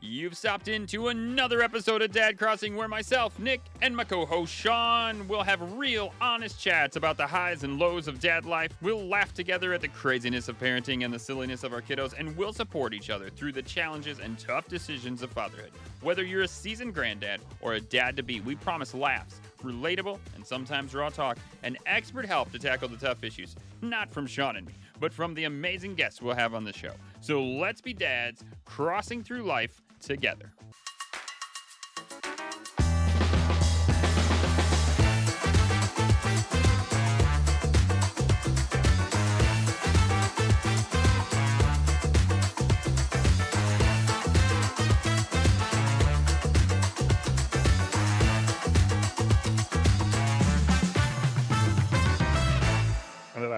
You've stopped into another episode of Dad Crossing where myself, Nick, and my co-host Sean will have real, honest chats about the highs and lows of dad life. We'll laugh together at the craziness of parenting and the silliness of our kiddos, and we'll support each other through the challenges and tough decisions of fatherhood. Whether you're a seasoned granddad or a dad-to-be, we promise laughs, relatable, and sometimes raw talk, and expert help to tackle the tough issues. Not from Sean and me, but from the amazing guests we'll have on the show. So let's be dads crossing through life together.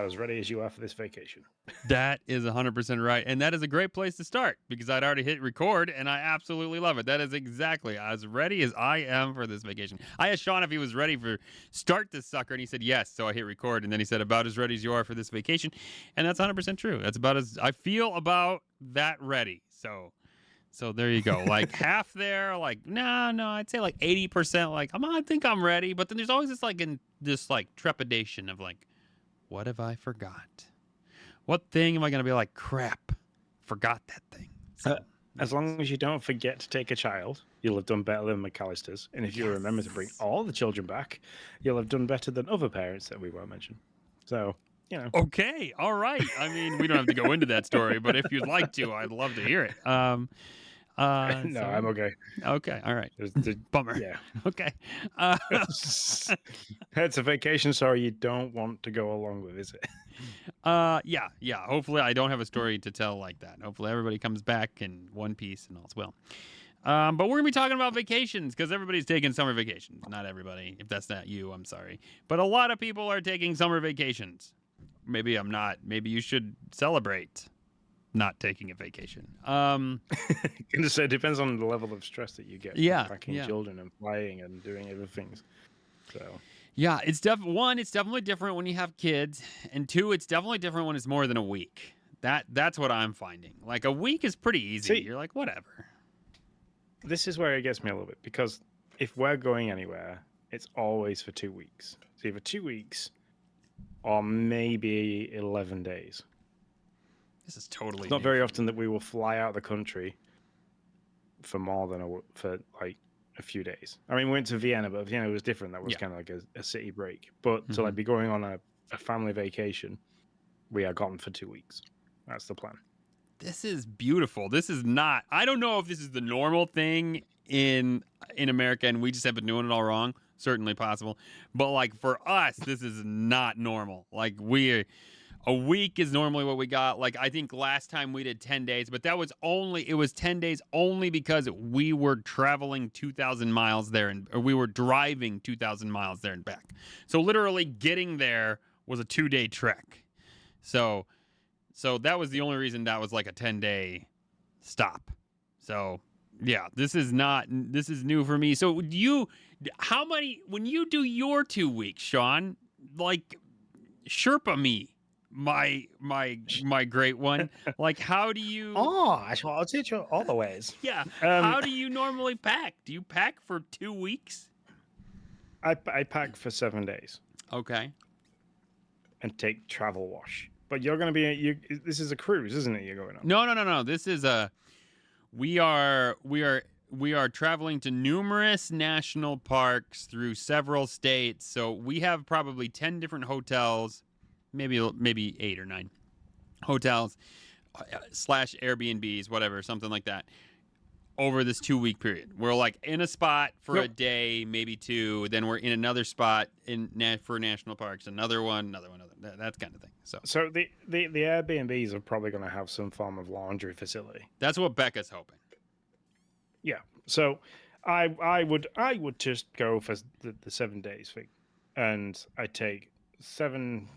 As ready as you are for this vacation. That is 100% right. And that is a great place to start because I'd already hit record and I absolutely love it. That is exactly as ready as I am for this vacation. I asked Sean if he was ready for start this sucker and he said yes. So I hit record and then he said about as ready as you are for this vacation. And that's 100% true. That's about as I feel about that ready. So there you go. Like half there, like, no, I'd say like 80%. Like, I think I'm ready. But then there's always this trepidation of like, what have I forgot? What thing am I going to be like, crap, forgot that thing? So, as long as you don't forget to take a child, you'll have done better than McAllister's. And if you remember to bring all the children back, you'll have done better than other parents that we won't mention. So, you know. Okay, all right. I mean, we don't have to go into that story, but if you'd like to, I'd love to hear it. No, I'm okay. Okay, all right. Bummer. Yeah. Okay. It's a vacation story you don't want to go along with, is it? Yeah. Hopefully I don't have a story to tell like that. Hopefully everybody comes back in one piece and all's well. But we're going to be talking about vacations because everybody's taking summer vacations. Not everybody. If that's not you, I'm sorry. But a lot of people are taking summer vacations. Maybe I'm not. Maybe you should celebrate not taking a vacation. Gonna say it depends on the level of stress that you get from packing children and flying and doing other things. So yeah, it's definitely different when you have kids, and two, it's definitely different when it's more than a week. That's what I'm finding. Like a week is pretty easy. You're like, whatever. This is where it gets me a little bit because if we're going anywhere, it's always for 2 weeks. So either 2 weeks or maybe 11 days. This is totally it's not very often that we will fly out of the country for more than a few days. I mean, we went to Vienna, but Vienna was different. That was kind of like a city break. But to be going on a family vacation, we are gone for 2 weeks. That's the plan. This is beautiful. This is not. I don't know if this is the normal thing in America, and we just have been doing it all wrong. Certainly possible, but like for us, this is not normal. Like a week is normally what we got. Like, I think last time we did 10 days, but it was 10 days only because we were traveling 2,000 miles there or we were driving 2,000 miles there and back. So literally getting there was a 2-day trek. So that was the only reason that was like a 10-day stop. So yeah, this is new for me. So when you do your 2 weeks, Sean, like Sherpa me. My great one. Like, how do you? Oh, I'll teach you all the ways. Yeah. How do you normally pack? Do you pack for 2 weeks? I pack for 7 days. Okay. And take travel wash. But you're going to be this is a cruise, isn't it? You're going on. No. This is we are traveling to numerous national parks through several states. So we have probably 10 different hotels. Maybe 8 or 9 hotels / Airbnbs, whatever, something like that, over this 2-week period. We're like in a spot for a day, maybe 2. Then we're in another spot for national parks, another one, that kind of thing. So the Airbnbs are probably going to have some form of laundry facility. That's what Becca's hoping. Yeah. So I would just go for the 7 days thing, and I take 7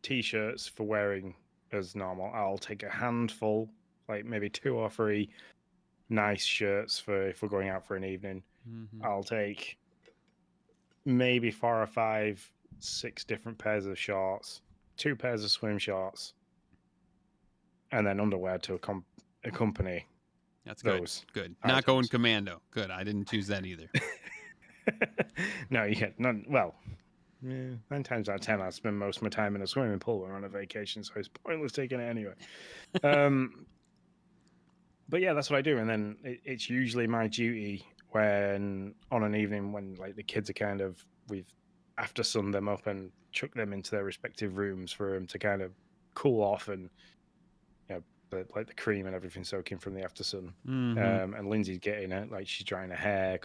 t-shirts for wearing as normal. I'll take a handful, like maybe 2 or 3 nice shirts for if we're going out for an evening. Mm-hmm. I'll take maybe 4 or 5, 6 different pairs of shorts, 2 pairs of swim shorts, and then underwear to accompany That's good. those Good. items. Not going commando. Good. I didn't choose that either. No, you get none. Well, 9 times out of 10, I spend most of my time in a swimming pool when we're on a vacation, so it's pointless taking it anyway. But yeah, that's what I do, and then it's usually my duty when on an evening when like the kids are kind of we've after sun them up and chuck them into their respective rooms for them to kind of cool off and like the cream and everything soaking from the after sun. And Lindsay's getting it, like she's drying her hair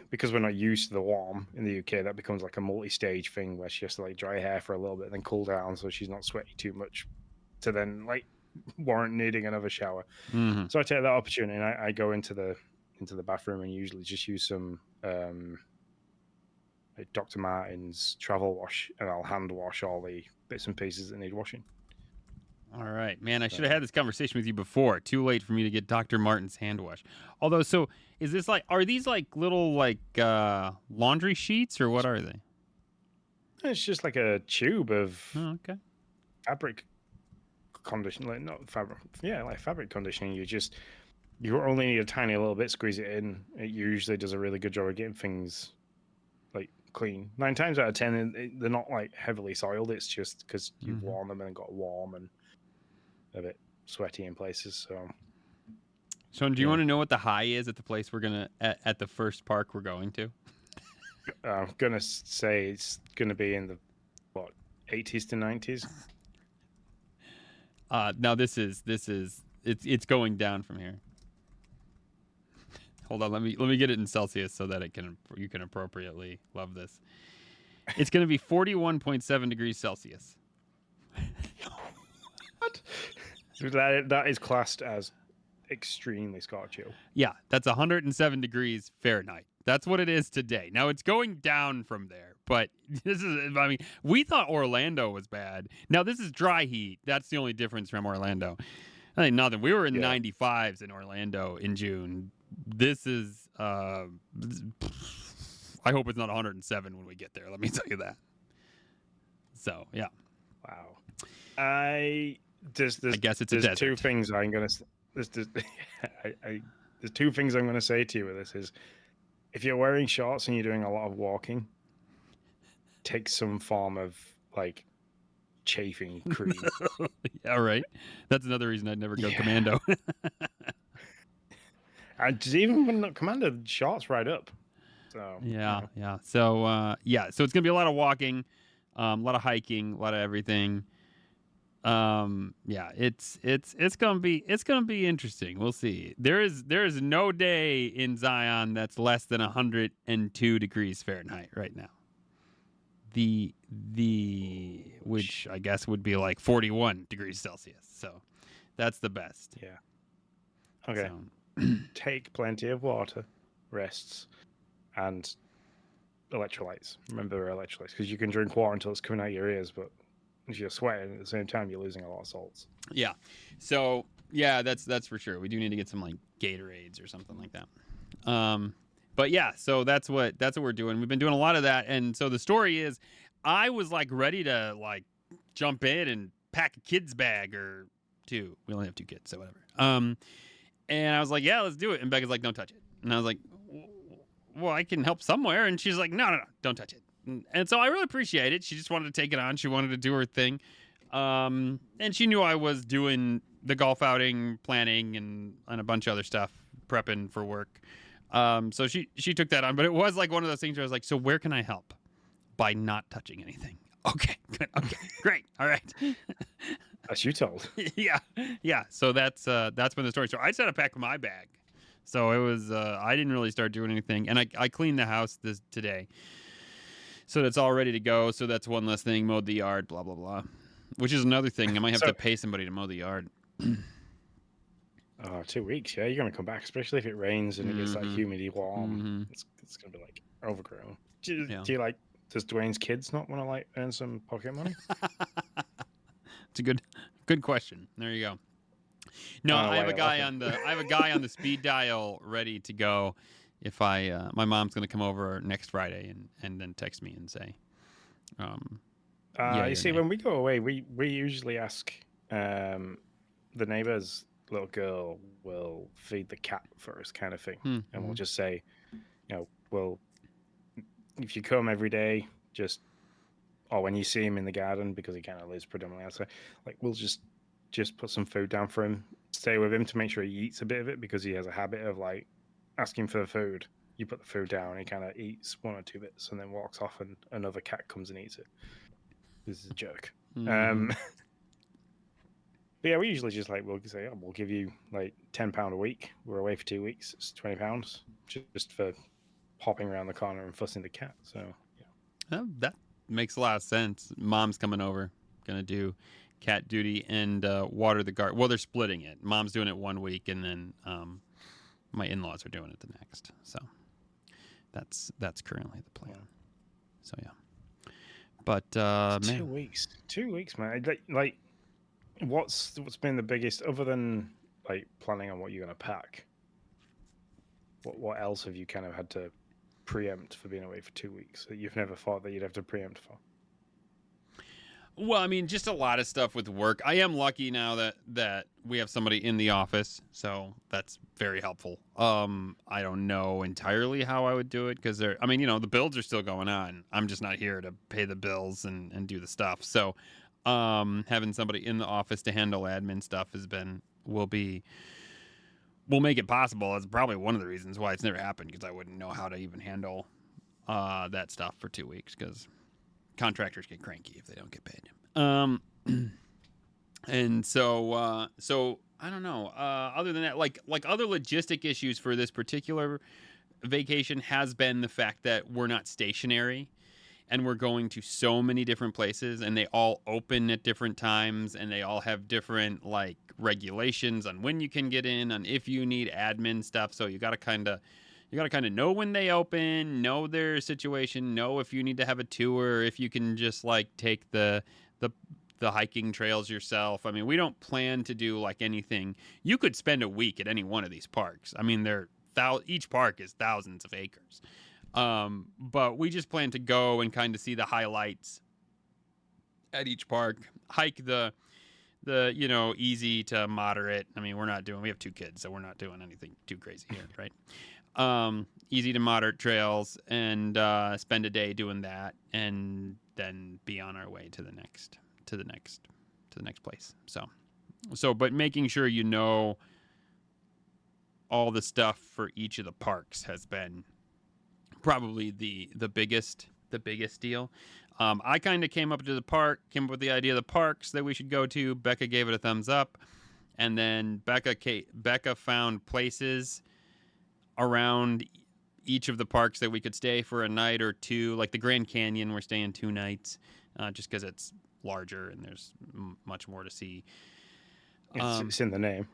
because we're not used to the warm in the UK, that becomes like a multi-stage thing where she has to like dry her hair for a little bit and then cool down so she's not sweaty too much to then like warrant needing another shower. So I take that opportunity and I go into the bathroom and usually just use some like Dr. Martin's travel wash, and I'll hand wash all the bits and pieces that need washing. All right, man. I should have had this conversation with you before. Too late for me to get Dr. Martin's hand wash. Although, so is this like? Are these like little like laundry sheets or what are they? It's just like a tube of fabric conditioning, like not fabric. Yeah, like fabric conditioning. You only need a tiny little bit, squeeze it in. It usually does a really good job of getting things like clean. 9 times out of 10, they're not like heavily soiled. It's just because you've worn them and got warm and a bit sweaty in places. So, Sean, do you want to know what the high is at the place we're gonna at the first park we're going to? I'm gonna say it's gonna be in the 80s to 90s. Now this is it's going down from here. Hold on, let me get it in Celsius so that you can appropriately love this. It's going to be 41.7 degrees Celsius. What? That is classed as extremely Scorchio. Yeah, that's 107 degrees Fahrenheit. That's what it is today. Now it's going down from there, but we thought Orlando was bad. Now this is dry heat. That's the only difference from Orlando. I think nothing. We were in 95s in Orlando in June. This is I hope it's not 107 when we get there. Let me tell you that. So, yeah. Wow. I guess it's a desert. Two things I'm going to there's two things I'm going to say to you with this is if you're wearing shorts and you're doing a lot of walking, take some form of like chafing cream. Yeah, right. That's another reason I'd never go commando. And even when not commando, shorts right up. So yeah. So so it's gonna be a lot of walking, a lot of hiking, a lot of everything. It's gonna be interesting. We'll see. There is no day in Zion that's less than 102 degrees Fahrenheit right now. Which I guess would be like 41 degrees Celsius. So that's the best. Yeah. Okay. So. Take plenty of water, rests, and electrolytes. Remember electrolytes, because you can drink water until it's coming out of your ears, but if you're sweating at the same time, you're losing a lot of salts. Yeah. So yeah, that's for sure. We do need to get some like Gatorades or something like that. But yeah, so that's what we're doing. We've been doing a lot of that, and so the story is, I was like ready to like jump in and pack a kid's bag or two. We only have 2 kids, so whatever. And I was like, yeah, let's do it. And Becca's like, don't touch it. And I was like, well, I can help somewhere. And she's like, no, don't touch it. And so I really appreciate it. She just wanted to take it on. She wanted to do her thing. And she knew I was doing the golf outing, planning, and a bunch of other stuff, prepping for work. So she took that on. But it was like one of those things where I was like, so where can I help? By not touching anything. Okay, good. Okay, great. All right. As you told. Yeah. So that's been the story. So I just had to pack my bag. So it was I didn't really start doing anything, and I cleaned the house today, so that's all ready to go. So that's one less thing. Mowed the yard, blah blah blah. Which is another thing. I might have to pay somebody to mow the yard. 2 weeks. Yeah, you're gonna come back, especially if it rains and it gets like humidity warm. It's gonna be like overgrown. Do you like? Does Dwayne's kids not want to like earn some pocket money? It's a good question. There you go. No, I have a guy on the speed dial ready to go. If my mom's gonna come over next Friday and then text me and say, you see, when we go away, we usually ask the neighbors little girl will feed the cat for us, kind of thing. Mm-hmm. And we'll just say, well, if you come every day, or when you see him in the garden, because he kind of lives predominantly outside, like we'll just put some food down for him, stay with him to make sure he eats a bit of it, because he has a habit of like asking for the food. You put the food down, he kind of eats 1 or 2 bits and then walks off, and another cat comes and eats it. This is a joke. Mm-hmm. But yeah, we usually just like we'll say, we'll give you like £10 a week. We're away for 2 weeks. It's £20 just for hopping around the corner and fussing the cat. So yeah, That makes a lot of sense. Mom's coming over, gonna do cat duty and water the garden. Well, they're splitting it. Mom's doing it 1 week, and then my in-laws are doing it the next. So that's currently the plan. Yeah. So yeah, but man, 2 weeks, 2 weeks, man. Like what's been the biggest, other than like planning on what you're gonna pack? What else have you kind of had to preempt for being away for 2 weeks that you've never thought that you'd have to preempt for? well, I mean, just a lot of stuff with work. I am lucky now that we have somebody in the office, so that's very helpful. I don't know entirely how I would do it, because I mean, the bills are still going on. I'm just not here to pay the bills and do the stuff. So, having somebody in the office to handle admin stuff will make it possible. That's probably one of the reasons why it's never happened, because I wouldn't know how to even handle that stuff for 2 weeks, because contractors get cranky if they don't get paid. And so I don't know. Other than that, like other logistic issues for this particular vacation has been the fact that we're not stationary, and we're going to so many different places, and they all open at different times, and they all have different like regulations on when you can get in, on if you need admin stuff. So you got to kind of know when they open, know their situation, know if you need to have a tour, if you can just like take the hiking trails yourself. I mean, we don't plan to do like anything. You could spend a week at any one of these parks. I mean, each park is thousands of acres. But we just plan to go and kind of see the highlights at each park, hike the easy to moderate. I mean, we have 2 kids, so we're not doing anything too crazy here, right? Easy to moderate trails, and spend a day doing that, and then be on our way to the next place. So but making sure all the stuff for each of the parks has been probably the biggest deal. I kind of came up with the idea of the parks that we should go to. Becca gave it a thumbs up, and then Becca found places around each of the parks that we could stay for a night or two. Like the Grand Canyon, we're staying 2 nights, just because it's larger and there's much more to see. It's in the name.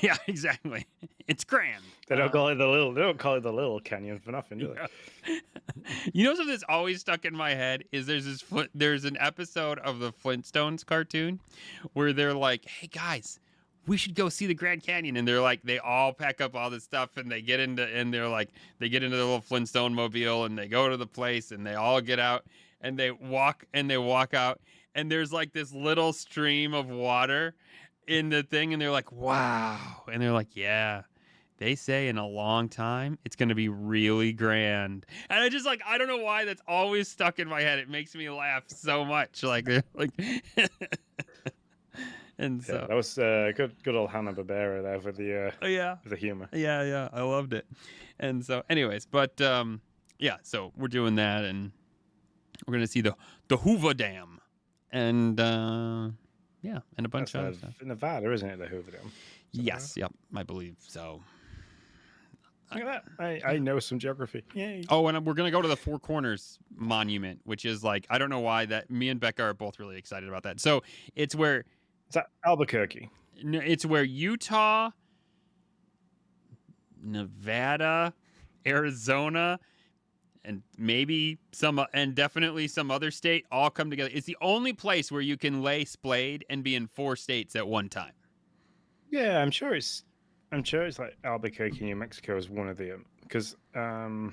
Yeah, exactly. It's grand. They don't call it the little. They don't call it the Little Canyon for nothing, do they? You know something that's always stuck in my head is there's an episode of the Flintstones cartoon where they're like, "Hey guys, we should go see the Grand Canyon," and they're like, they all pack up all this stuff and they get into the little Flintstone mobile and they go to the place and they all get out and they walk out, and there's like this little stream of water in the thing, and they're like, "Wow," and they're like, "Yeah, they say in a long time it's going to be really grand." And I don't know why that's always stuck in my head. It makes me laugh so much. And so that was good old Hanna-Barbera there for the humor. Yeah, I loved it. And so anyways, but yeah, so we're doing that, and we're going to see the Hoover Dam, and yeah, and a bunch of other stuff. Nevada, isn't it, the Hoover Dam? Yes, yep, I believe so. Look at that. I know some geography. Yay. Oh, and we're going to go to the Four Corners Monument, which is like, I don't know why that me and Becca are both really excited about that. So it's where... Is that Albuquerque? It's where Utah, Nevada, Arizona, and definitely some other state all come together. It's the only place where you can lay splayed and be in 4 states at one time. Yeah, I'm sure it's like Albuquerque, New Mexico is one of the because Skylar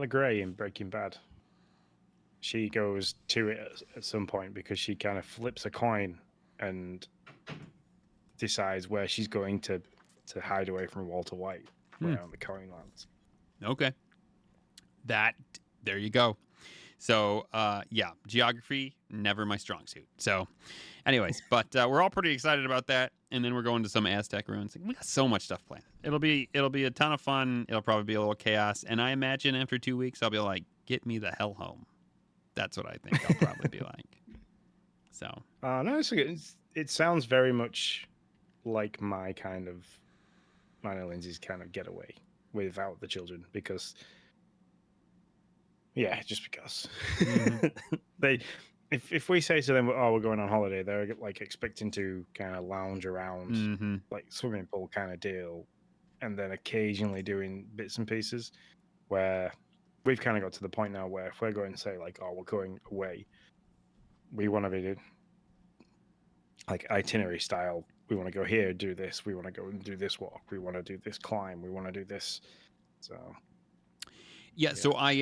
Grey in Breaking Bad, she goes to it at some point because she kind of flips a coin and decides where she's going to hide away from Walter White, where on the coin lands. Okay. There you go. So, yeah, geography, never my strong suit. So, anyways, but we're all pretty excited about that. And then we're going to some Aztec ruins. We got so much stuff planned. It'll be a ton of fun. It'll probably be a little chaos. And I imagine after 2 weeks, I'll be like, get me the hell home. That's what I think I'll probably be like. So. No, it sounds very much like mine and Lindsay's kind of getaway without the children, because they, if we say to them, oh, we're going on holiday, they're like expecting to kind of lounge around, like swimming pool kind of deal, and then occasionally doing bits and pieces, where we've kind of got to the point now where if we're going to say like, oh, we're going away, we want to be like itinerary style. We want to go here, do this. We want to go and do this walk. We want to do this climb. We want to do this. So, yeah. So I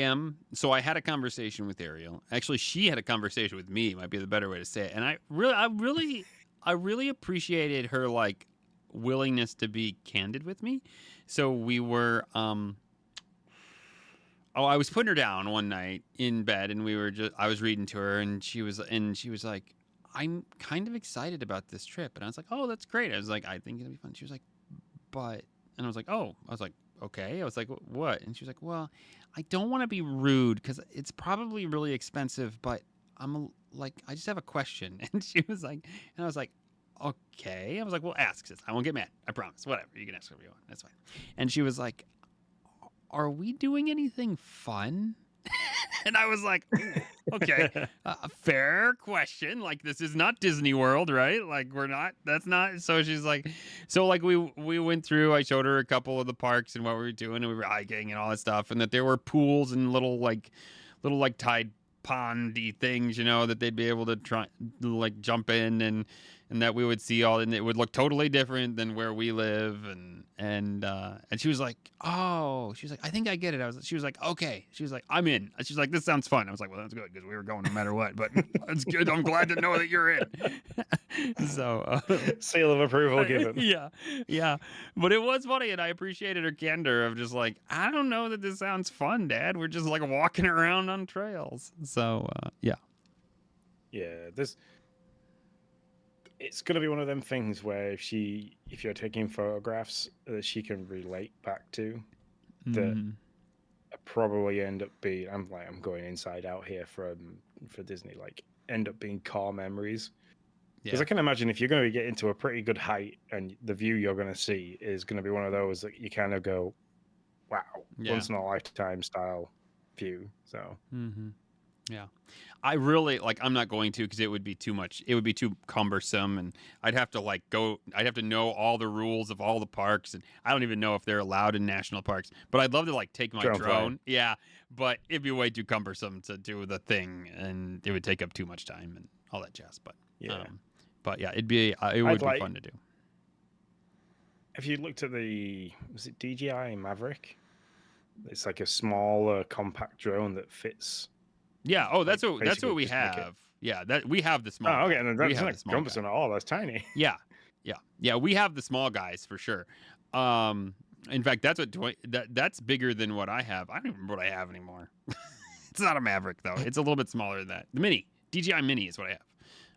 had a conversation with Ariel. Actually, she had a conversation with me. Might be the better way to say it. And I really appreciated her like willingness to be candid with me. So we were. I was putting her down one night in bed, and I was reading to her, and she was like, I'm kind of excited about this trip. And I was like, oh, that's great. I was like, I think it'll be fun. She was like, but, and I was like, oh, I was like, okay. I was like, what? And she was like, well, I don't want to be rude because it's probably really expensive, but I just have a question. And she was like, and I was like, okay. I was like, well, ask, sis. I won't get mad. I promise. Whatever. You can ask whatever you want. That's fine. And she was like, are we doing anything fun? And I was like, okay, fair question. Like, this is not Disney World, right? Like, that's not. So she's like, we went through, I showed her a couple of the parks and what we were doing, and we were hiking and all that stuff. And that there were pools and little tide pondy things, that they'd be able to try, like, jump in and that we would see all, and it would look totally different than where we live. And she was like, oh, she was like, I think I get it. She was like, okay. She was like, I'm in. She's like, this sounds fun. I was like, well, that's good because we were going no matter what, but it's good. I'm glad to know that you're in. So seal of approval given. Yeah. But it was funny, and I appreciated her candor of just like, I don't know that this sounds fun, Dad. We're just like walking around on trails. So yeah. It's going to be one of them things where if you're taking photographs that she can relate back to, that probably end up being, I'm going inside out here for Disney, like end up being core memories. Because I can imagine if you're going to get into a pretty good height and the view you're going to see is going to be one of those that you kind of go, wow, once in a lifetime style view. So. Yeah. I really I'm not going to, because it would be too much. It would be too cumbersome, and I'd have to know all the rules of all the parks, and I don't even know if they're allowed in national parks, but I'd love to take my drone. Yeah. But it'd be way too cumbersome to do the thing, and it would take up too much time and all that jazz. But yeah, it would be fun to do. Have you looked at was it DJI Maverick? It's like a small compact drone that fits. Yeah. Oh, that's what we have. Yeah, that we have the small. Oh, okay. And that's not cumbersome at all. That's tiny. Yeah. We have the small guys for sure. In fact, that's bigger than what I have. I don't even remember what I have anymore. It's not a Maverick though. It's a little bit smaller than that. The Mini, DJI Mini is what I have.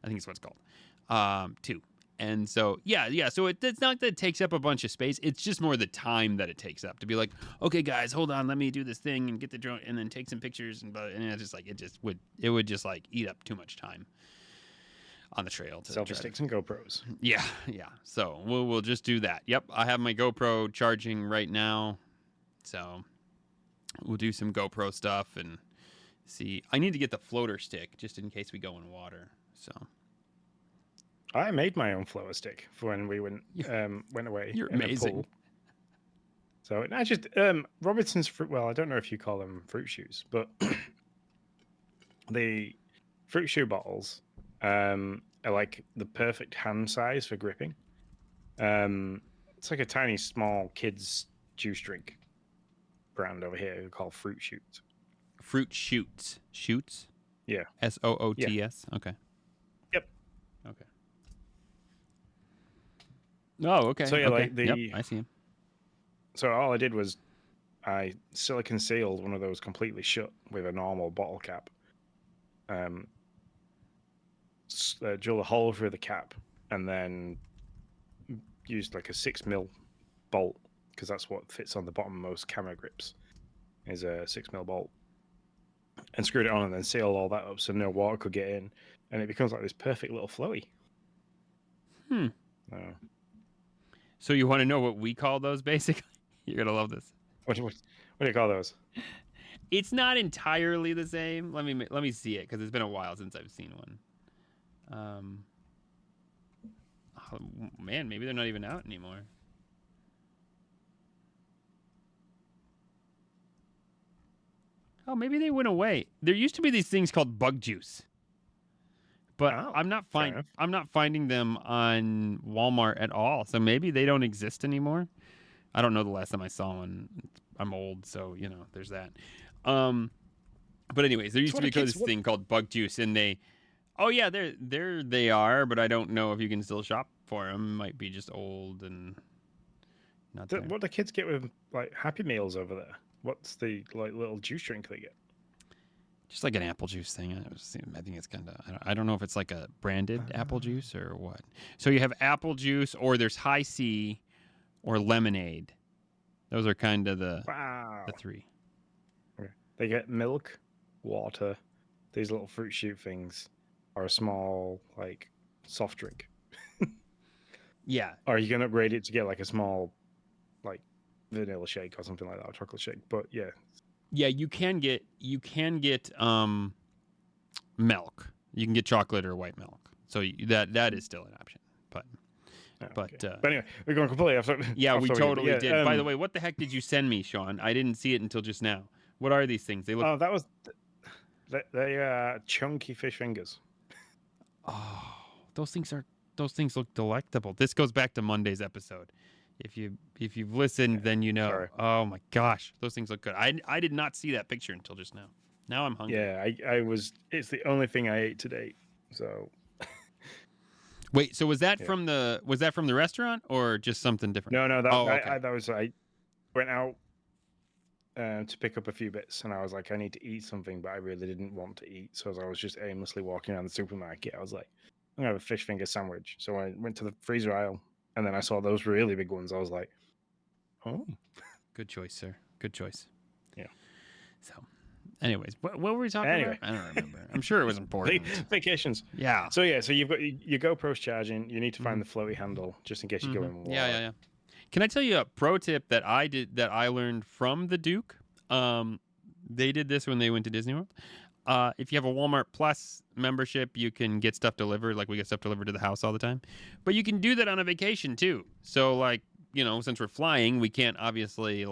I think it's what it's called. 2. And so, yeah. So it's not that it takes up a bunch of space. It's just more the time that it takes up to be like, okay, guys, hold on, let me do this thing and get the drone and then take some pictures and it's just like it would just like eat up too much time on the trail. Selfie sticks and GoPros. Yeah. So we'll just do that. Yep, I have my GoPro charging right now, so we'll do some GoPro stuff and see. I need to get the floater stick just in case we go in water. So. I made my own floater stick for when we went away. You're in amazing. A pool. So I just Robinson's fruit. Well, I don't know if you call them fruit shoes, but the fruit shoe bottles are like the perfect hand size for gripping. It's like a tiny, small kids juice drink brand over here called Fruit Shoots. Fruit Shoots. Shoots. Yeah. SOOTS. Yeah. Okay. Yep. Okay. Oh, okay. So yeah, Okay. like Yep, I see him. so all I did was I silicon sealed one of those completely shut with a normal bottle cap. Drill a hole through the cap, and then used like a 6mm bolt, because that's what fits on the bottom of most camera grips, is a 6mm bolt, and screwed it on, and then sealed all that up so no water could get in, and it becomes like this perfect little flowy. So you want to know what we call those, basically? You're gonna love this. What do you call those? It's not entirely the same. Let me see it, because it's been a while since I've seen one. Oh, man, maybe they're not even out anymore. Oh, maybe they went away. There used to be these things called bug juice, but I'm not finding them on Walmart at all. So maybe they don't exist anymore. I don't know the last time I saw one. I'm old, so there's that. But anyways, there used to be this thing called bug juice, and they they are, but I don't know if you can still shop for them. Might be just old and not there. What do kids get with like Happy Meals over there? What's the like little juice drink they get? Just like an apple juice thing. I think it's kind of. I don't know if it's like a branded apple juice or what. So you have apple juice, or there's High C, or lemonade. Those are kind of the three. Okay. They get milk, water, these little fruit shoot things, or a small like soft drink. Yeah. Or you can upgrade it to get like a small like vanilla shake or something like that, or chocolate shake. But yeah. Yeah, you can get milk. You can get chocolate or white milk. So that is still an option. But anyway, we're going completely off. Yeah, we totally did. By the way, what the heck did you send me, Sean? I didn't see it until just now. What are these things? They look. Oh, that was they chunky fish fingers. Oh, those things look delectable. This goes back to Monday's episode. If you've listened, then you know. Sorry. Oh my gosh, those things look good. I did not see that picture until just now. Now I'm hungry. Yeah, I was. It's the only thing I ate today. So. Wait, so was that from the restaurant or just something different? No, I went out to pick up a few bits, and I was like, I need to eat something, but I really didn't want to eat, so as I was just aimlessly walking around the supermarket, I was like, I'm gonna have a fish finger sandwich. So I went to the freezer aisle, and then I saw those really big ones. I was like, oh, good choice, sir. Good choice. Yeah. So. Anyways, what were we talking about? I don't remember. I'm sure it was important. Vacations. Yeah. So you've got your GoPro's charging. You need to find the floaty handle just in case you go in water. Yeah. Can I tell you a pro tip that I learned from the Duke? They did this when they went to Disney World. If you have a Walmart Plus membership, you can get stuff delivered. Like we get stuff delivered to the house all the time. But you can do that on a vacation too. So since we're flying, we can't obviously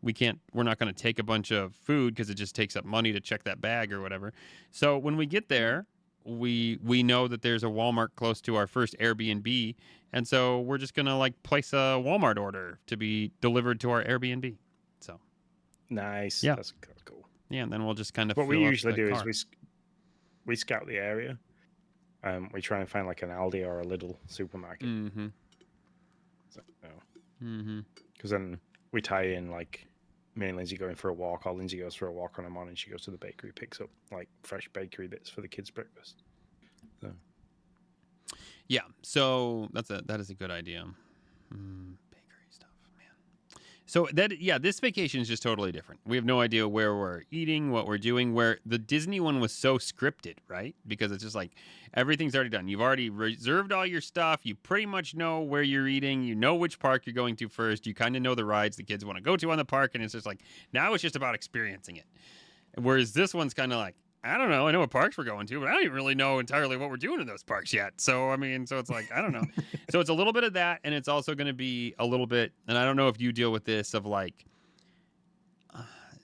we're not going to take a bunch of food because it just takes up money to check that bag or whatever. So when we get there, we know that there's a Walmart close to our first Airbnb. And so we're just going to place a Walmart order to be delivered to our Airbnb. So nice. Yeah. That's cool. Yeah. And then we'll just kind of, what we usually do is we scout the area. We try and find like an Aldi or a Lidl supermarket. Mm-hmm. So, because then we tie in me and Lindsay going for a walk, or Lindsay goes for a walk on a morning. She goes to the bakery, picks up fresh bakery bits for the kids' breakfast. So. Yeah, so that is a good idea. Bakery stuff, man. So this vacation is just totally different. We have no idea where we're eating, what we're doing. Where the Disney one was so scripted, right? Because it's just everything's already done. You've already reserved all your stuff. You pretty much know where you're eating. You know which park you're going to first. You kind of know the rides the kids want to go to on the park, and it's just now it's just about experiencing it. Whereas this one's kind of I don't know. I know what parks we're going to, but I don't even really know entirely what we're doing in those parks yet. So, so it's I don't know. So it's a little bit of that, and it's also going to be a little bit, and I don't know if you deal with this, of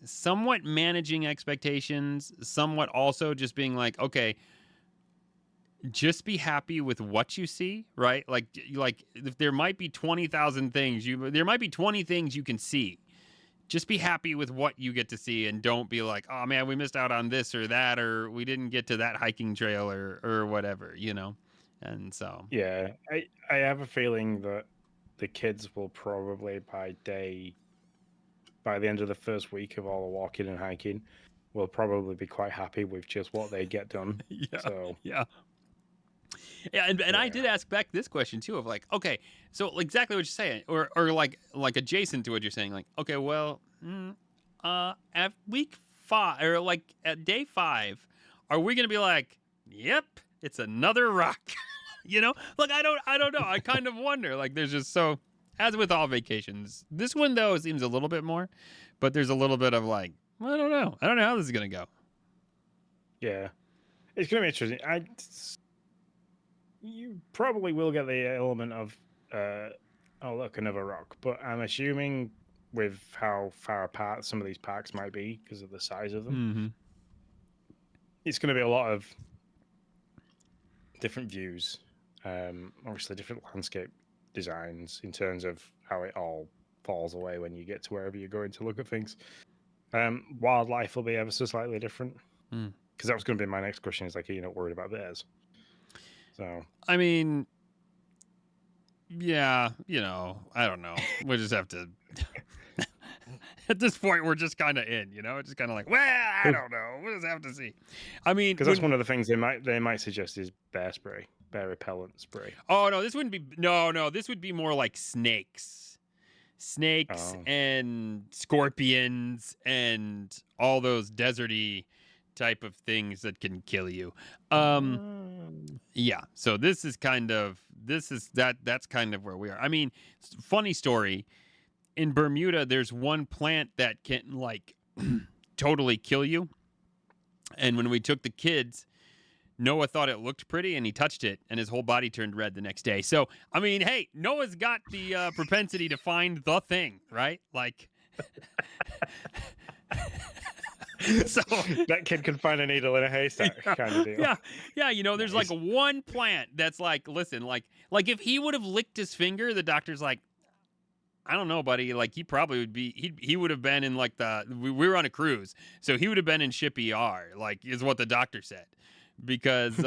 somewhat managing expectations, somewhat also just being okay, just be happy with what you see, right? If there might be 20,000 things, there might be 20 things you can see. Just be happy with what you get to see, and don't be oh man, we missed out on this or that, or we didn't get to that hiking trail or whatever, And so yeah, I have a feeling that the kids will probably by the end of the first week of all the walking and hiking, will probably be quite happy with just what they get done. Yeah. So Yeah. Yeah, and I did ask Beck this question too of like, okay, so exactly what you're saying, or like adjacent to what you're saying, like, okay, well, at week 5 or like at day 5, are we gonna be like, yep, it's another rock, you know? Like I don't know. I kind of wonder. Like there's just so, as with all vacations, this one though seems a little bit more, but there's a little bit of like, I don't know how this is gonna go. yeah, it's gonna be interesting. You probably will get the element of, oh look, another rock. But I'm assuming with how far apart some of these parks might be because of the size of them, Mm-hmm. it's going to be a lot of different views, obviously different landscape designs in terms of how it all falls away when you get to wherever you're going to look at things. Wildlife will be ever so slightly different, because that was going to be my next question. Is like, are you not worried about theirs? So I mean, yeah, you know, I don't know. We just have to. At this point, we're just kind of in, you know, just kind of like, well, I don't know. We'll just have to see. I mean, because that's one of the things they might suggest is bear spray, bear repellent spray. Oh no, this wouldn't be. No, this would be more like snakes, and scorpions and all those deserty type of things that can kill you. Yeah. So that's kind of where we are. I mean, funny story. In Bermuda, there's one plant that can like totally kill you. And when we took the kids, Noah thought it looked pretty and he touched it and his whole body turned red the next day. So, I mean, hey, Noah's got the propensity to find the thing, right? Like, so that kid can find a needle in a haystack, kind of deal. Yeah. You know, there's like one plant that's like, listen, like if he would have licked his finger, the doctor's like, I don't know, buddy. Like he probably would be. He would have been in like we were on a cruise, so he would have been in ship ER. Like is what the doctor said, because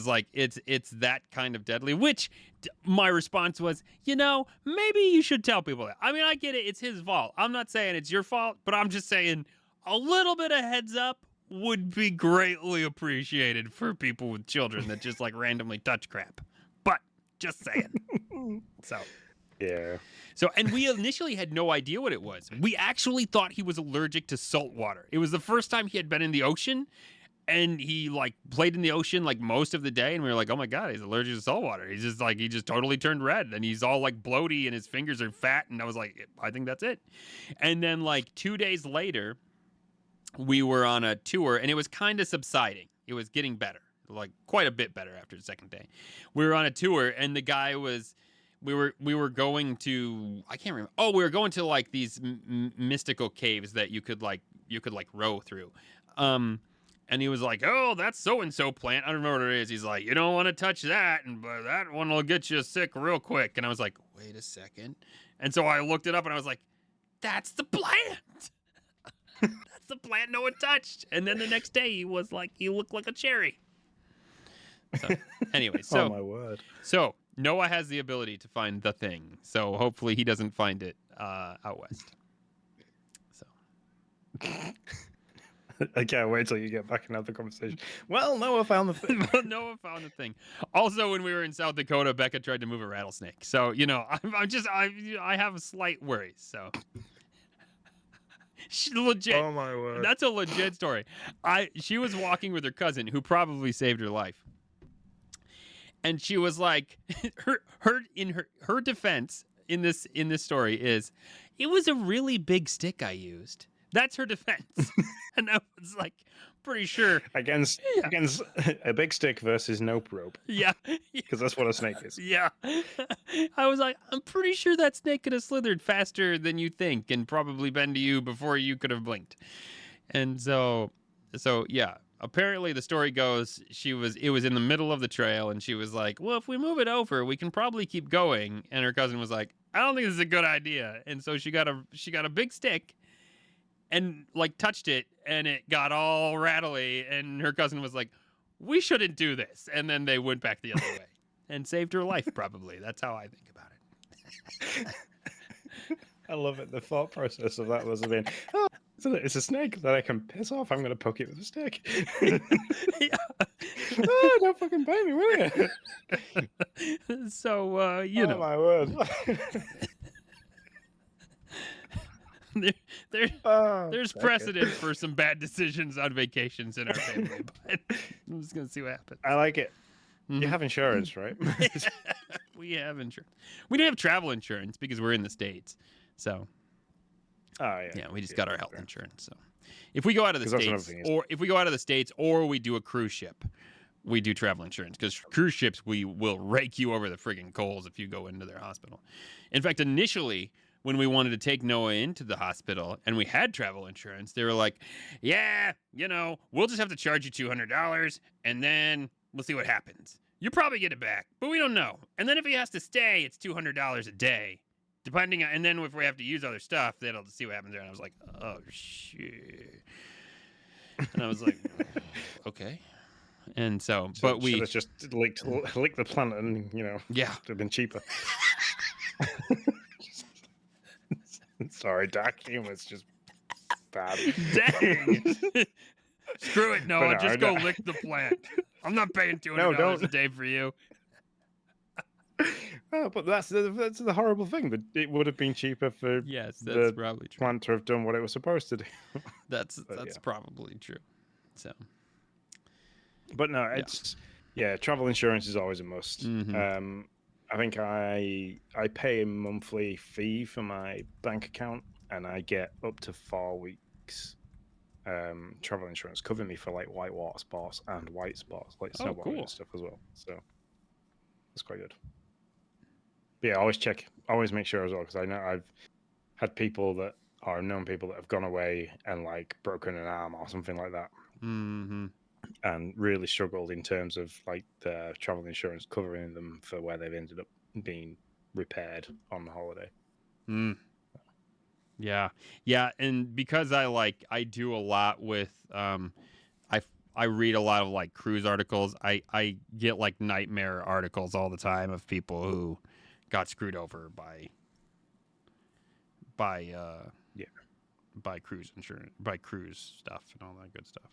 like it's that kind of deadly. Which my response was, you know, maybe you should tell people that. I mean, I get it. It's his fault. I'm not saying it's your fault, but I'm just saying a little bit of heads up would be greatly appreciated for people with children that just like randomly touch crap. But just saying. So. Yeah. So, and we initially had no idea what it was. We actually thought he was allergic to salt water. It was the first time he had been in the ocean, and he like played in the ocean like most of the day, and we were like, oh my God, he's allergic to salt water. He just totally turned red, and he's all like bloaty, and his fingers are fat, and I was like, I think that's it. And then like 2 days later, we were on a tour, and it was kind of subsiding. It was getting better, like quite a bit better after the second day. We were on a tour, and the guy was... We were going to, I can't remember. Oh, we were going to like these mystical caves that you could row through. And he was like, "Oh, that's so and so plant. I don't remember what it is." He's like, "You don't want to touch that, but that one will get you sick real quick." And I was like, "Wait a second." And so I looked it up, and I was like, "That's the plant. That's the plant no one touched." And then the next day, he was like, "You look like a cherry." So, anyway, oh my word. So. Noah has the ability to find the thing, so hopefully he doesn't find it out west. So I can't wait till you get back and have the conversation. Well, Noah found the thing. Noah found the thing. Also, when we were in South Dakota, Becca tried to move a rattlesnake. So you know, I have slight worries. So she legit. Oh my word. That's a legit story. She was walking with her cousin, who probably saved her life. And she was like, her defense in this story is, it was a really big stick I used. That's her defense. And I was like, pretty sure against a big stick versus nope rope. Yeah, because that's what a snake is. Yeah, I was like, I'm pretty sure that snake could have slithered faster than you think, and probably been to you before you could have blinked. And so yeah. Apparently, the story goes, it was in the middle of the trail, and she was like, well, if we move it over, we can probably keep going. And her cousin was like, I don't think this is a good idea. And so she got a big stick and like touched it, and it got all rattly. And her cousin was like, we shouldn't do this. And then they went back the other way and saved her life, probably. That's how I think about I love it. The thought process of that was been, oh, it's a snake that I can piss off. I'm going to poke it with a stick. Oh, don't fucking bite me, will you? So, you Oh know, my word. there, Oh, there's okay. precedent for some bad decisions on vacations in our family, but I'm just gonna see what happens. I like it. Mhm. You have insurance, right? We have insurance. We don't have travel insurance because we're in the States. So Oh yeah. yeah, we just got our health insurance. So if we go out of the 'Cause that's another States, thing is- or if we go out of the States, or we do a cruise ship, we do travel insurance because cruise ships we will rake you over the friggin' coals if you go into their hospital. In fact, initially when we wanted to take Noah into the hospital and we had travel insurance, they were like, "Yeah, you know, we'll just have to charge you $200 and then we'll see what happens. You probably get it back, but we don't know. And then if he has to stay, it's $200 a day." Depending on, and then if we have to use other stuff, that'll see what happens there. And I was like, "Oh shit!" And I was like, "Okay." And so, but we should have just licked the planet, and yeah, it'd have been cheaper. Sorry, dark humor's just bad. dang. Screw it, Noah. no, just go lick the plant. I'm not paying $200 a day for you. Oh, but that's the horrible thing. That it would have been cheaper for Yes, that's the probably true. plant to have done what it was supposed to do. That's yeah. probably true. So, but no, it's travel insurance is always a must. Mhm. I think I pay a monthly fee for my bank account, and I get up to 4 weeks travel insurance covering me for like white water sports and white spots, like snowboarding cool. and stuff as well. So that's quite good. But yeah, always make sure as well, because I know I've had people that are known people that have gone away and like broken an arm or something like that, Mhm. and really struggled in terms of like the travel insurance covering them for where they've ended up being repaired on the holiday. Mm. Yeah. Yeah, and because I do a lot with I read a lot of like cruise articles. I get like nightmare articles all the time of people who got screwed over by cruise insurance, by cruise stuff and all that good stuff.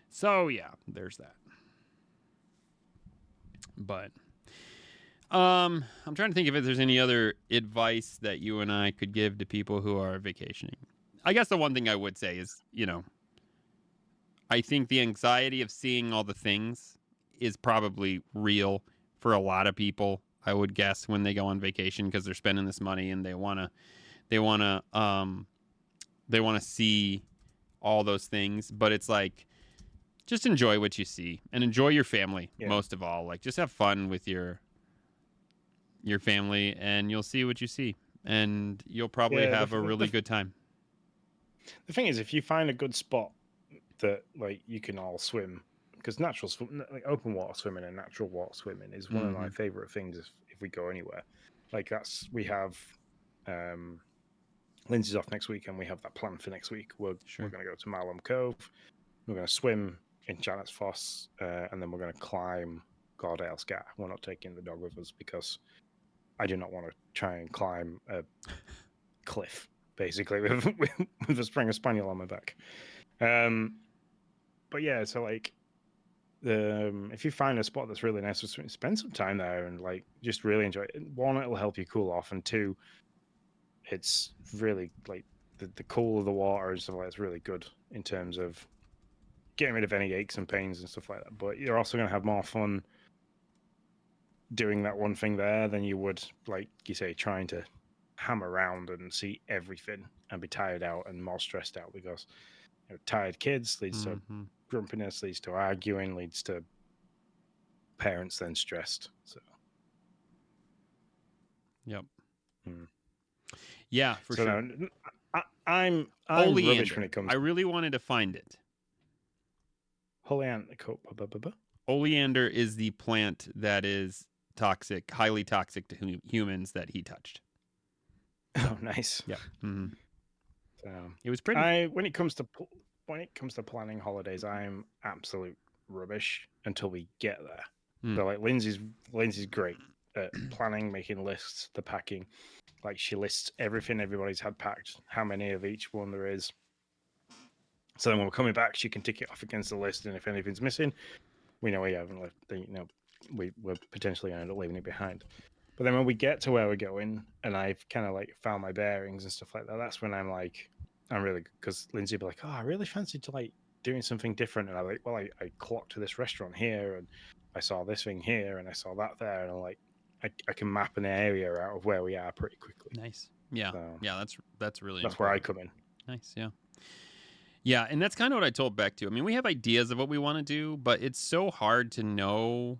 So yeah, there's that. But I'm trying to think if there's any other advice that you and I could give to people who are vacationing. I guess the one thing I would say is, I think the anxiety of seeing all the things is probably real for a lot of people. I would guess when they go on vacation because they're spending this money and they want to see all those things. But it's like, just enjoy what you see and enjoy your family most of all. Like, just have fun with your family and you'll see what you see, and you'll probably have a really good time. The thing is, if you find a good spot that like you can all swim, because like open water swimming and natural water swimming is one of my favorite things if we go anywhere. Like we have Lindsay's off next week and we have that plan for next week. We're going to go to Malum Cove, we're going to swim in Janet's Foss, and then we're going to climb Gordale Scar. We're not taking the dog with us because I do not want to try and climb a cliff, basically, with a Springer Spaniel on my back. But yeah, so like, if you find a spot that's really nice, spend some time there and like just really enjoy it. One, it'll help you cool off, and two, it's really like the cool of the water and stuff like that's really good in terms of getting rid of any aches and pains and stuff like that. But you're also going to have more fun doing that one thing there than you would, like you say, trying to ham around and see everything and be tired out and more stressed out, because tired kids leads to grumpiness, leads to arguing, leads to parents then stressed. So yep. Yeah, for sure. No, I'm rubbish when it comes. I really wanted to find it. Oleander is the plant that is toxic, highly toxic to humans that he touched. Oh, nice. Yeah. Mm-hmm. So it was pretty. When it comes to planning holidays, I'm absolute rubbish until we get there. So like Lindsay's great. at planning, making lists, the packing. Like she lists everything everybody's had packed, how many of each one there is. So then when we're coming back, she can tick it off against the list, and if anything's missing, we know we haven't left. We're potentially going to end up leaving it behind. But then when we get to where we're going, and I've kind of like found my bearings and stuff like that, that's when I'm really, because Lindsay will be like, oh, I really fancied to like doing something different, and I'm like, well, I clocked to this restaurant here, and I saw this thing here, and I saw that there, and I'm like, I can map an area out of where we are pretty quickly. Nice. Yeah. So yeah. That's really that's important. where I come in. Nice. Yeah. Yeah, and that's kind of what I told Beck too. I mean, we have ideas of what we want to do, but it's so hard to know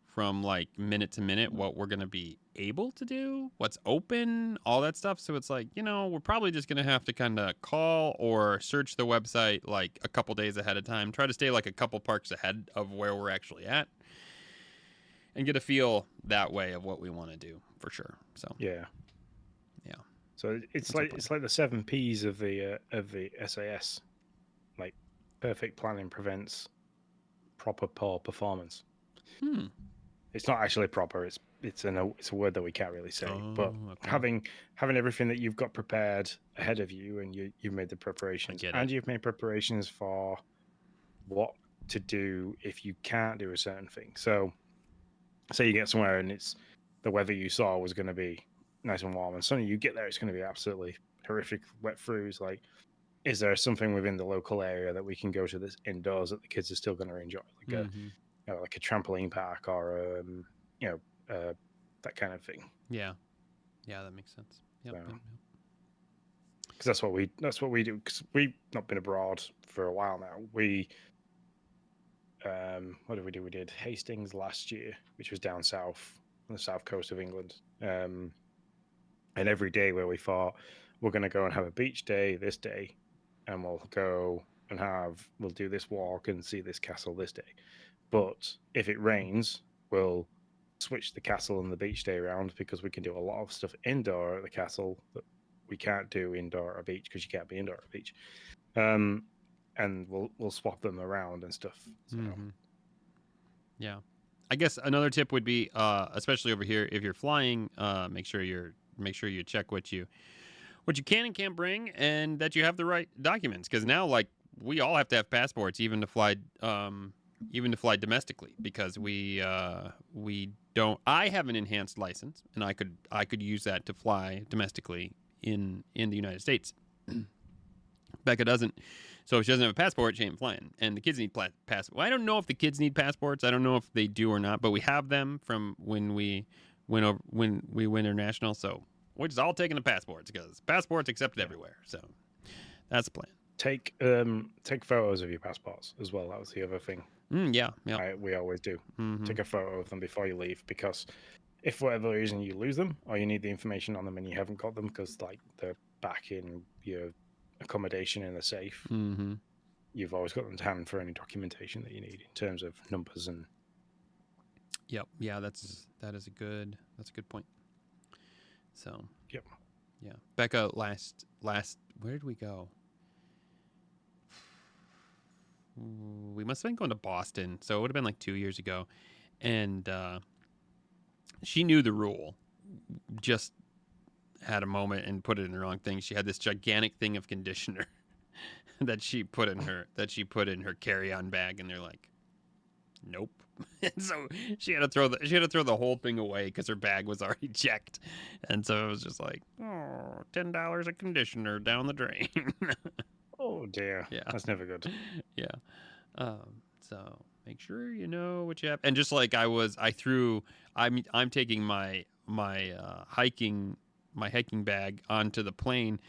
from like minute to minute what we're going to be able to do, what's open, all that stuff. So it's like, we're probably just going to have to kind of call or search the website like a couple days ahead of time, try to stay like a couple parks ahead of where we're actually at, and get a feel that way of what we want to do for sure. So Yeah. So it's That's like the 7 P's of the SAS. Like perfect planning prevents proper poor performance. It's not actually proper. It's a word that we can't really say. But okay. having everything that you've got prepared ahead of you, and you've made the preparations, and you've made preparations for what to do if you can't do a certain thing. So, say you get somewhere and it's the weather you saw was going to be nice and warm, and suddenly you get there, it's going to be absolutely horrific wet throughs. Like, is there something within the local area that we can go to this indoors that the kids are still going to enjoy, like like a trampoline park or that kind of thing? Yeah, that makes sense. Yep. Because that's what we do. Because we've not been abroad for a while now. We what did we do? We did Hastings last year, which was down south on the south coast of England. And every day where we thought we're going to go and have a beach day this day, and we'll go and we'll do this walk and see this castle this day. But if it rains, we'll switch the castle and the beach day around, because we can do a lot of stuff indoor at the castle that we can't do indoor at a beach, because you can't be indoor at a beach. And we'll swap them around and stuff. So. Yeah, I guess another tip would be, especially over here, if you're flying, make sure you check what you can and can't bring, and that you have the right documents. Because now, like, we all have to have passports, even to fly domestically, because we don't. I have an enhanced license, and I could use that to fly domestically in the United States. Becca doesn't. So if she doesn't have a passport, she ain't flying. And the kids need passports. Well, I don't know if the kids need passports. I don't know if they do or not, but we have them from when we went international. So we're just all taking the passports, because passports accepted everywhere. So that's the plan. Take photos of your passports as well. That was the other thing. Yeah. We always do. Take a photo of them before you leave, because if for whatever reason you lose them, or you need the information on them and you haven't got them because like they're back in your accommodation in a safe, you've always got them to hand for any documentation that you need in terms of numbers and. Yep. Yeah, that is a good point. So. Yep. Yeah, Becca. Last. Where did we go? We must have been going to Boston, so it would have been like 2 years ago, and she knew the rule. Just had a moment and put it in the wrong thing. She had this gigantic thing of conditioner that she put in her carry-on bag, and they're like, nope. And so she had to throw the whole thing away because her bag was already checked, and so it was just like, oh, $10 of conditioner down the drain. Oh dear. Yeah, that's never good. Yeah. So make sure you know what you have, and just like I'm taking my hiking bag onto the plane,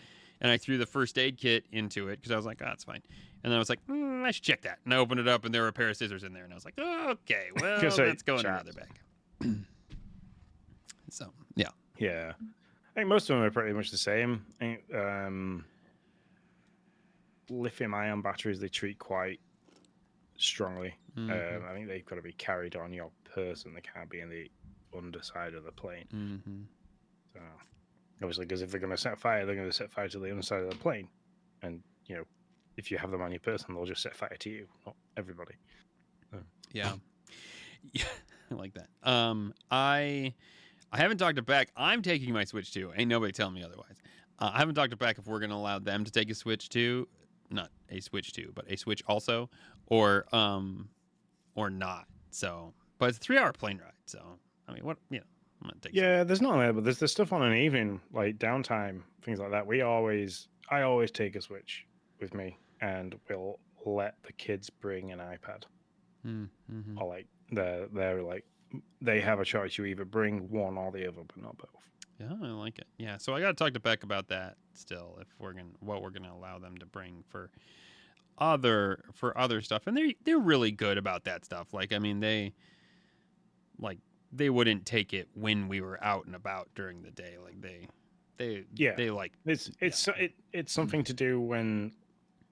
and I threw the first aid kit into it because I was like, oh, that's fine. And then I was like, I should check that. And I opened it up, and there were a pair of scissors in there, and I was like, oh, okay, well, let's go in another bag. So yeah. Yeah, I think most of them are pretty much the same. Lithium-ion batteries they treat quite strongly. I think they've got to be carried on your person. They can't be in the underside of the plane. So obviously, because if they're going to set fire, they're going to set fire to the underside of the plane, and if you have them on your person, they'll just set fire to you, not everybody. Yeah. I like that. I haven't talked to Beck. I'm taking my Switch too. Ain't nobody telling me otherwise. I haven't talked to Beck if we're gonna allow them to take a Switch too, not a Switch too, but a Switch also, or not. So, but it's a 3-hour plane ride. So, I mean, what I'm gonna take. Yeah, there's not there, but there's stuff on an evening, like downtime, things like that. I always take a Switch with me, and we'll let the kids bring an iPad. Mm-hmm. Or like they're like they have a choice. You either bring one or the other, but not both. Yeah, I like it. Yeah, so I got to talk to Beck about that still. If what we're gonna allow them to bring for other stuff, and they're really good about that stuff. Like, I mean, they wouldn't take it when we were out and about during the day. Like they like it's something to do when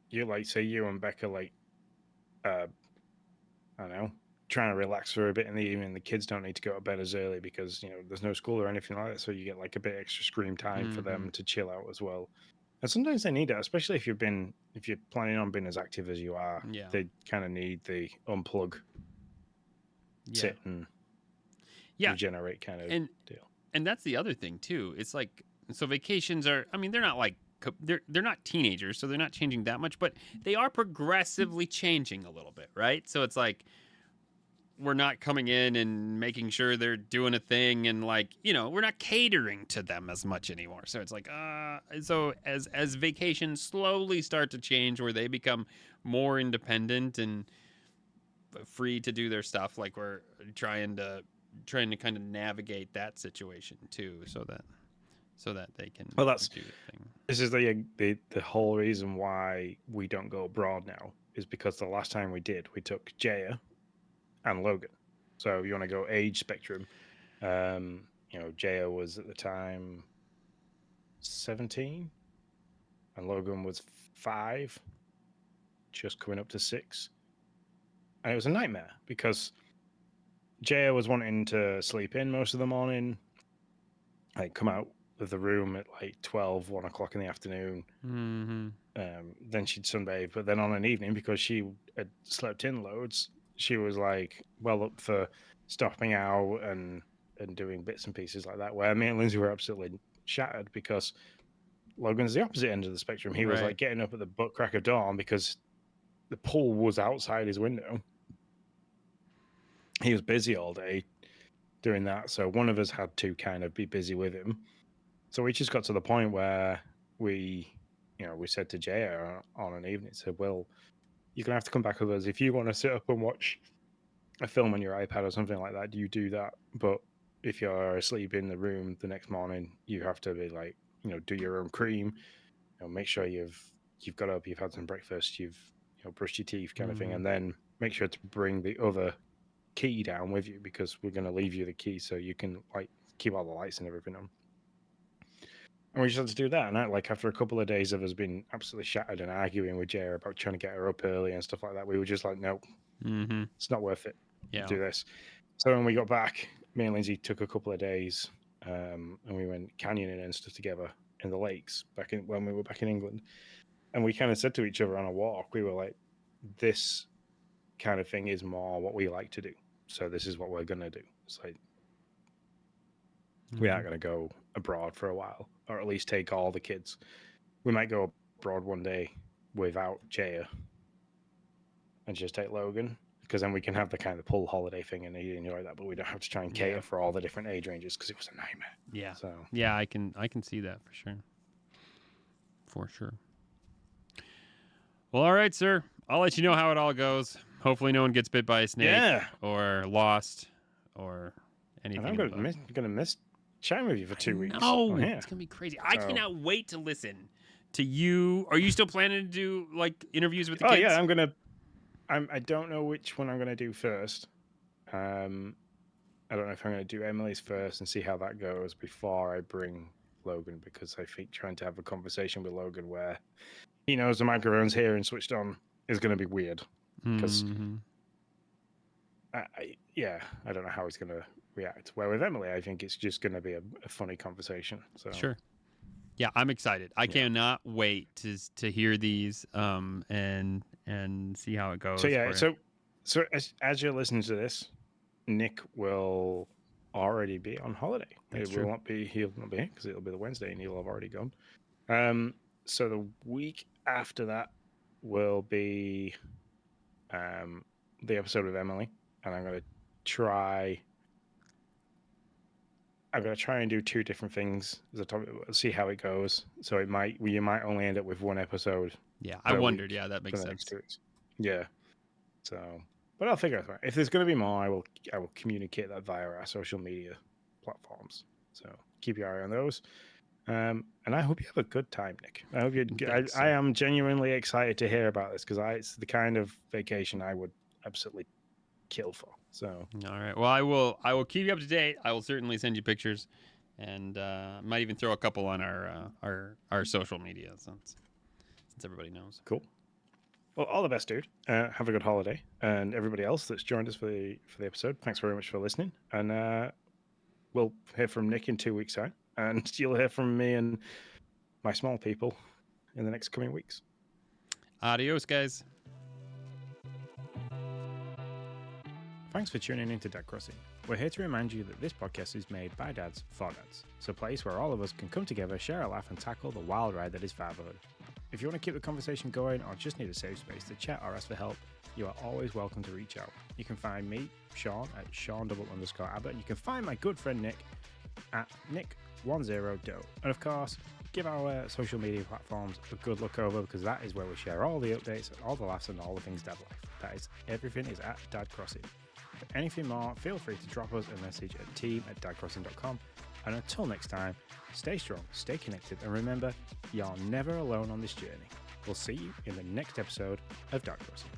you like say you and Becca like I don't know, trying to relax for a bit in the evening. The kids don't need to go to bed as early because there's no school or anything like that, so you get like a bit extra screen time for them to chill out as well. And sometimes they need it, especially if you're planning on being as active as you are. Yeah. They kind of need the unplug, sit and regenerate kind of deal. And that's the other thing too. It's like, so vacations are, I mean, they're not like they're not teenagers, so they're not changing that much, but they are progressively changing a little bit, right? So it's like we're not coming in and making sure they're doing a thing, and like, we're not catering to them as much anymore. So it's like so as vacations slowly start to change, where they become more independent and free to do their stuff, like we're trying to kind of navigate that situation too, so that they can do the thing. This is the whole reason why we don't go abroad now, is because the last time we did, we took Jaya and Logan. So you want to go age spectrum. Jaya was at the time 17 and Logan was 5, just coming up to 6. And it was a nightmare because Jaya was wanting to sleep in most of the morning, like come out of the room at like 12, 1 o'clock in the afternoon. Then she'd sunbathe, but then on an evening, because she had slept in loads, she was like well up for stopping out and doing bits and pieces like that, where me and Lindsay were absolutely shattered because Logan's the opposite end of the spectrum. He was like getting up at the butt crack of dawn because the pool was outside his window. He was busy all day doing that, so one of us had to kind of be busy with him. So we just got to the point where we said to Jaya on an evening, said, well, you're going to have to come back with us. If you want to sit up and watch a film on your iPad or something like that, you do that. But if you're asleep in the room the next morning, you have to be like, do your own cream, make sure you've got up, you've had some breakfast, you've brushed your teeth kind of thing. And then make sure to bring the other key down with you, because we're going to leave you the key so you can like keep all the lights and everything on. And we just had to do that. And like after a couple of days of us being absolutely shattered and arguing with Jaya about trying to get her up early and stuff like that, we were just like, no, it's not worth it. Do this. So when we got back, me and Lindsay took a couple of days and we went canyoning and stuff together in the lakes when we were back in England. And we kind of said to each other on a walk, we were like, this kind of thing is more what we like to do. So this is what we're going to do. It's like, we aren't going to go abroad for a while, or at least take all the kids. We might go abroad one day without Jaya and just take Logan, because then we can have the kind of pull holiday thing and enjoy that, but we don't have to try and cater for all the different age ranges, because it was a nightmare. Yeah. So yeah, I can see that for sure. Well, all right, sir. I'll let you know how it all goes. Hopefully no one gets bit by a snake or lost or anything. And I'm going to miss chatting with you for 2 weeks. Oh, it's going to be crazy. I cannot wait to listen to you. Are you still planning to do like interviews with the kids? Oh yeah, I don't know which one I'm going to do first. I don't know if I'm going to do Emily's first and see how that goes before I bring Logan, because I think trying to have a conversation with Logan where he knows the microphone's here and switched on is going to be weird. Because I don't know how he's going to react. Where with Emily, I think it's just going to be a funny conversation. So sure. Yeah, I'm excited. I cannot wait to hear these and see how it goes. So as you're listening to this, Nick will already be on holiday. That's It true. will not be. He'll not be here because it'll be the Wednesday, and he'll have already gone. So the week after that will be the episode with Emily, and I'm gonna try and do two different things as a topic. See how it goes. So you might only end up with one episode. Yeah, I wondered. Yeah, that makes for the next sense. 2 weeks. Yeah. So, but I'll figure it out. If there's going to be more, I will communicate that via our social media platforms. So keep your eye on those. And I hope you have a good time, Nick. I hope you. Thanks, I am genuinely excited to hear about this because it's the kind of vacation I would absolutely kill for. So all right. Well, I will keep you up to date. I will certainly send you pictures, and might even throw a couple on our social media since everybody knows. cool. Well, all the best, dude. Have a good holiday, and everybody else that's joined us for the episode. Thanks very much for listening, and we'll hear from Nick in 2 weeks' time, and you'll hear from me and my small people in the next coming weeks. Adios, guys. Thanks for tuning in to Dad Crossing. We're here to remind you that this podcast is made by dads for dads. It's a place where all of us can come together, share a laugh, and tackle the wild ride that is fatherhood. If you want to keep the conversation going or just need a safe space to chat or ask for help, you are always welcome to reach out. You can find me, Sean, at Sean_Abbott, and you can find my good friend Nick at Nick10Do. And of course, give our social media platforms a good look over because that is where we share all the updates, all the laughs, and all the things dad life. That is, everything is at Dad Crossing. For anything more, feel free to drop us a message at team@dadcrossing.com. And until next time, stay strong, stay connected, and remember, you're never alone on this journey. We'll see you in the next episode of Dad Crossing.